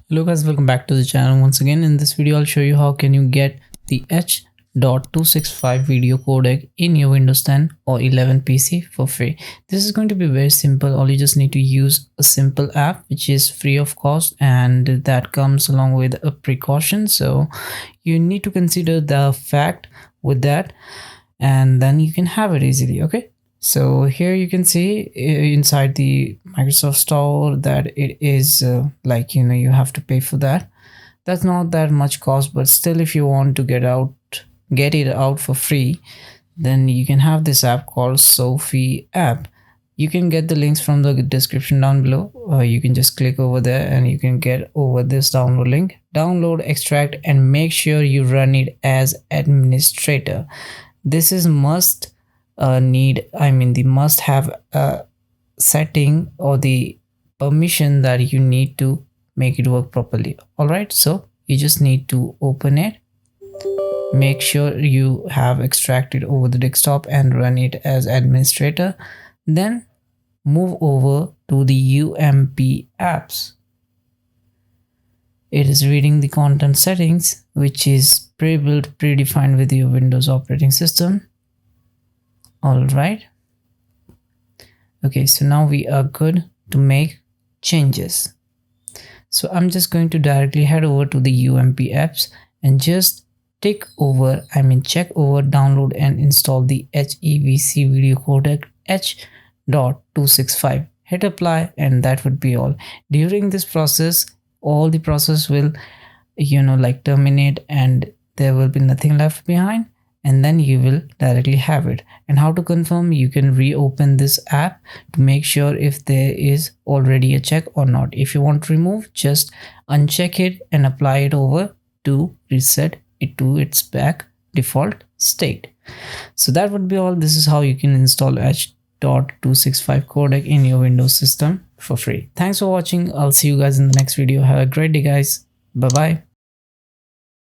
Hello guys, welcome back to the channel once again. In this video I'll show you how can you get the H.265 video codec in your Windows 10 or 11 PC for free. This is going to be very simple. All you just need to use a simple app which is free of cost, and that comes along with a precaution, so you need to consider the fact with that, and then you can have it easily. Okay, so here you can see inside the Microsoft Store that it is you have to pay for that. That's not that much cost, but still, if you want to get it out for free, then you can have this app called Sophie app. You can get the links from the description down below. You can just click over there and you can get over this download link. Download, extract, and make sure you run it as administrator. This is must have setting or the permission that you need to make it work properly. All right, so you just need to open it, make sure you have extracted over the desktop and run it as administrator, then move over to the UMP apps. It is reading the content settings, which is pre-built, predefined with your Windows operating system. All right, okay, so now we are good to make changes. So I'm just going to directly head over to the UMP apps and just check over, download and install the HEVC video codec H.265. Hit apply, and that would be all. During this process, all the process will terminate, and there will be nothing left behind, and then you will directly have it. And how to confirm? You can reopen this app to make sure if there is already a check or not. If you want to remove, just uncheck it and apply it over to reset it to its back default state. So that would be all. This is how you can install H.265 codec in your Windows system for free. Thanks for watching. I'll see you guys in the next video. Have a great day, guys. Bye bye.